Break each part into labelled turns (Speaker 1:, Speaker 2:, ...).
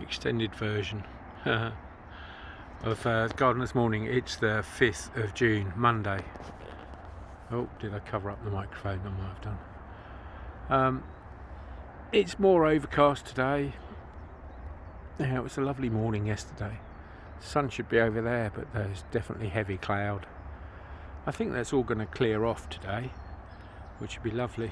Speaker 1: extended version of Gardeners Morning. It's the 5th of June, Monday. Oh, did I cover up the microphone? I might have done. It's more overcast today. Yeah, it was a lovely morning yesterday. The sun should be over there, but there's definitely heavy cloud. I think that's all going to clear off today, which would be lovely.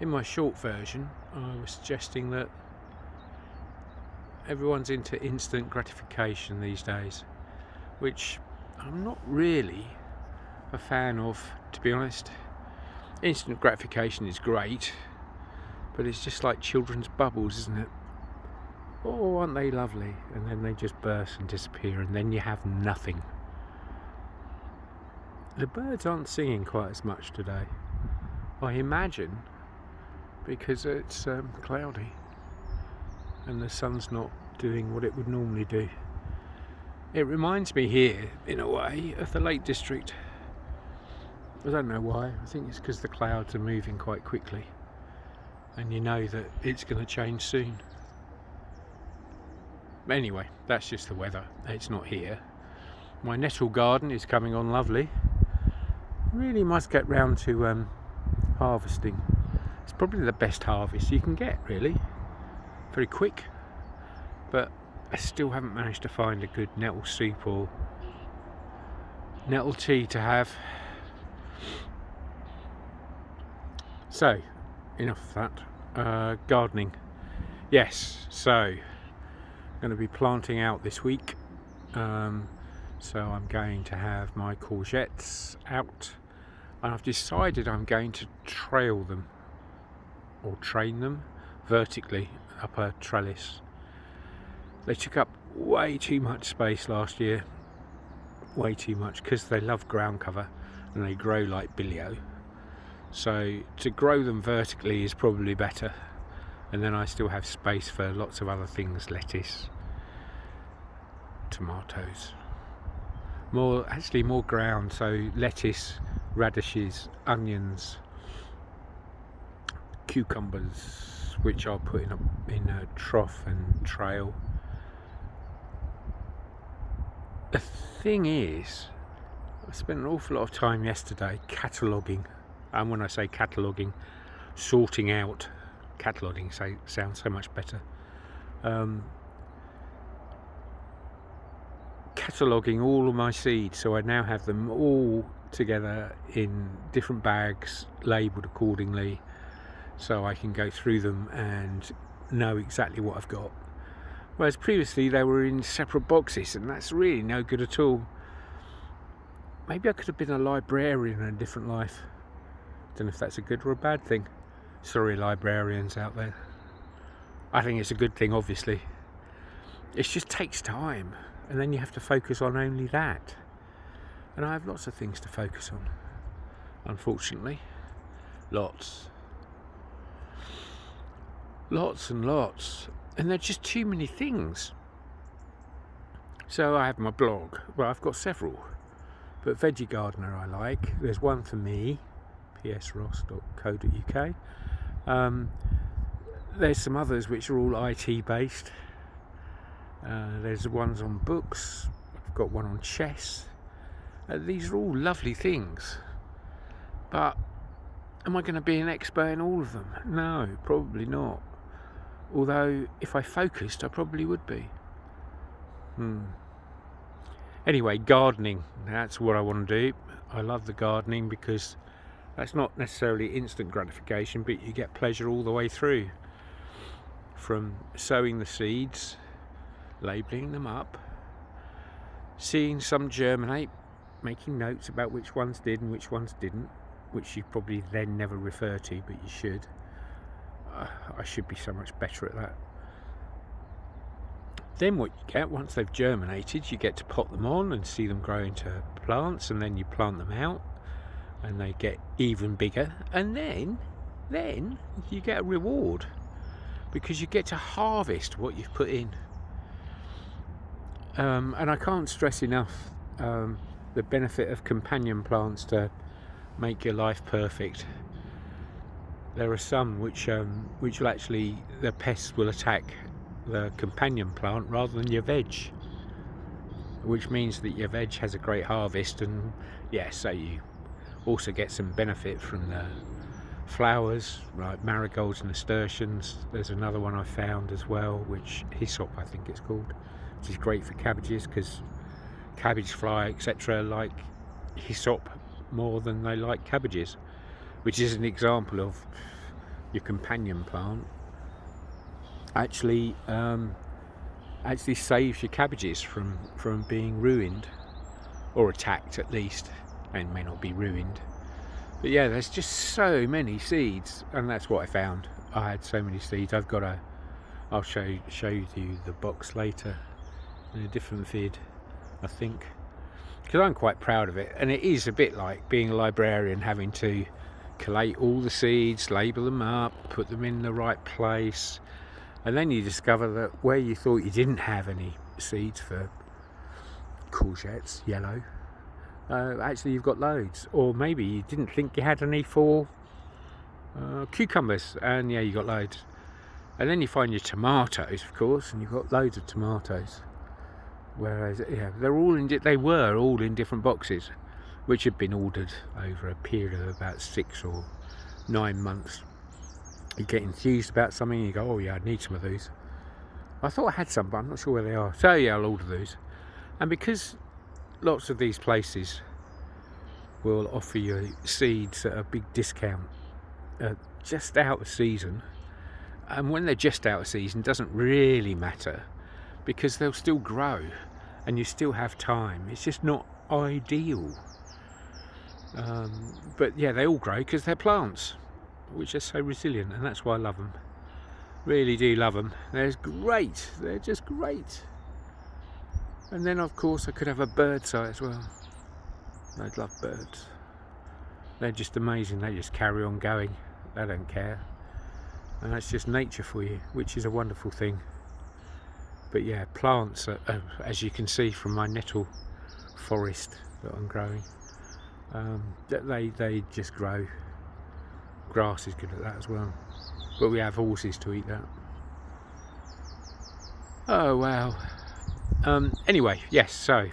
Speaker 1: In my short version, I was suggesting that everyone's into instant gratification these days, which I'm not really a fan of, to be honest. Instant gratification is great, but it's just like children's bubbles, isn't it? Oh, aren't they lovely? And then they just burst and disappear, and then you have nothing. The birds aren't singing quite as much today, I imagine, because it's cloudy and the sun's not doing what it would normally do. It reminds me here, in a way, of the Lake District. I don't know why. I think it's because the clouds are moving quite quickly and you know that it's going to change soon. Anyway, that's just the weather. It's not here. My nettle garden is coming on lovely. Really must get round to harvesting. It's probably the best harvest you can get, really. Very quick, but I still haven't managed to find a good nettle soup or nettle tea to have. So, enough of that. Gardening. Yes, so I'm going to be planting out this week. So I'm going to have my courgettes out, and I've decided I'm going to trail them or train them vertically up a trellis. They took up way too much space last year, way too much, because they love ground cover and they grow like billio. So to grow them vertically is probably better, and then I still have space for lots of other things, lettuce, tomatoes, more ground, so lettuce, radishes, onions, cucumbers, which I'll put in a trough and trail. The thing is, I spent an awful lot of time yesterday cataloguing, and when I say cataloguing, sorting out. Cataloguing sounds so much better. Cataloguing all of my seeds, so I now have them all together in different bags, labelled accordingly, so I can go through them and know exactly what I've got. Whereas previously they were in separate boxes, and that's really no good at all. Maybe I could have been a librarian in a different life. Don't know if that's a good or a bad thing. Sorry, librarians out there. I think it's a good thing, obviously. It just takes time, and then you have to focus on only that. And I have lots of things to focus on, unfortunately. Lots and lots. And there are just too many things. So I have my blog. Well, I've got several. But Veggie Gardener I like. There's one for me, psross.co.uk. There's some others which are all IT based. There's ones on books. I've got one on chess. These are all lovely things. But am I going to be an expert in all of them? No, probably not. Although, if I focused, I probably would be. Anyway, gardening. That's what I want to do. I love the gardening because that's not necessarily instant gratification, but you get pleasure all the way through. From sowing the seeds, labelling them up, seeing some germinate, making notes about which ones did and which ones didn't, which you probably then never refer to, but you should. I should be so much better at that. Then what you get, once they've germinated, you get to pot them on and see them grow into plants, and then you plant them out and they get even bigger, and then you get a reward because you get to harvest what you've put in. And I can't stress enough the benefit of companion plants to make your life perfect. there are some which will actually, the pests will attack the companion plant rather than your veg, which means that your veg has a great harvest. And yeah, so you also get some benefit from the flowers, like marigolds and nasturtiums. There's another one I found as well, which hyssop I think it's called, which is great for cabbages, because cabbage fly etc like hyssop more than they like cabbages, which is an example of your companion plant actually saves your cabbages from being ruined, or attacked at least, and may not be ruined. But yeah, there's just so many seeds, and that's what I found. I had so many seeds. I'll show you the box later in a different vid, I think, because I'm quite proud of it. And it is a bit like being a librarian, having to collate all the seeds, label them up, put them in the right place, and then you discover that where you thought you didn't have any seeds for courgettes, yellow, actually you've got loads. Or maybe you didn't think you had any for cucumbers, and yeah, you got loads. And then you find your tomatoes, of course, and you've got loads of tomatoes. Whereas, yeah, they were all in different boxes, which had been ordered over a period of about 6 or 9 months. You get enthused about something, you go, oh yeah, I need some of these. I thought I had some, but I'm not sure where they are. So yeah, I'll order those. And because lots of these places will offer you seeds at a big discount, just out of season, and when they're just out of season doesn't really matter, because they'll still grow and you still have time. It's just not ideal. But yeah, they all grow because they're plants, which are so resilient, and that's why I love them. Really do love them. They're great. They're just great. And then of course I could have a bird site as well. I'd love birds. They're just amazing. They just carry on going. They don't care. And that's just nature for you, which is a wonderful thing. But yeah, plants are, as you can see from my nettle forest that I'm growing, they just grow. Grass is good at that as well, but we have horses to eat that. Oh wow. Anyway, yes, so I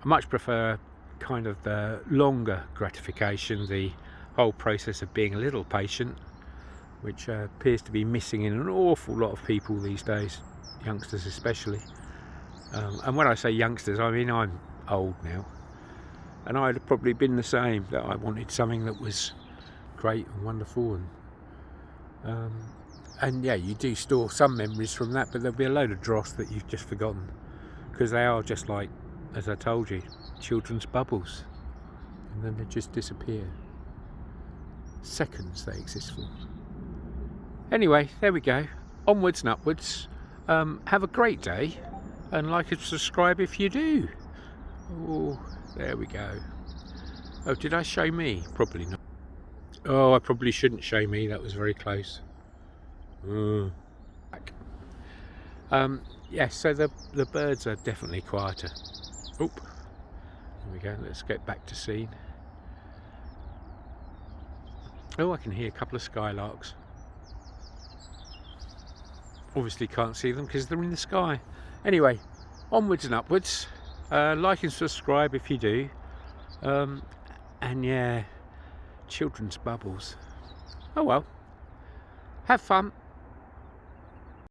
Speaker 1: much prefer kind of the longer gratification, the whole process of being a little patient, which appears to be missing in an awful lot of people these days, youngsters especially. And when I say youngsters, I mean I'm old now, and I'd have probably been the same, that I wanted something that was great and wonderful, and yeah, you do store some memories from that, but there'll be a load of dross that you've just forgotten, because they are just like, as I told you, children's bubbles, and then they just disappear. Seconds they exist for. Anyway, there we go. Onwards and upwards. Have a great day, and like and subscribe if you do. Oh, there we go. Oh, did I show me? Probably not. Oh, I probably shouldn't show me. That was very close. Yes, so the birds are definitely quieter. Oop. There we go. Let's get back to scene. Oh, I can hear a couple of skylarks. Obviously can't see them because they're in the sky. Anyway, onwards and upwards. Like and subscribe if you do. And yeah, children's bubbles. Oh well. Have fun.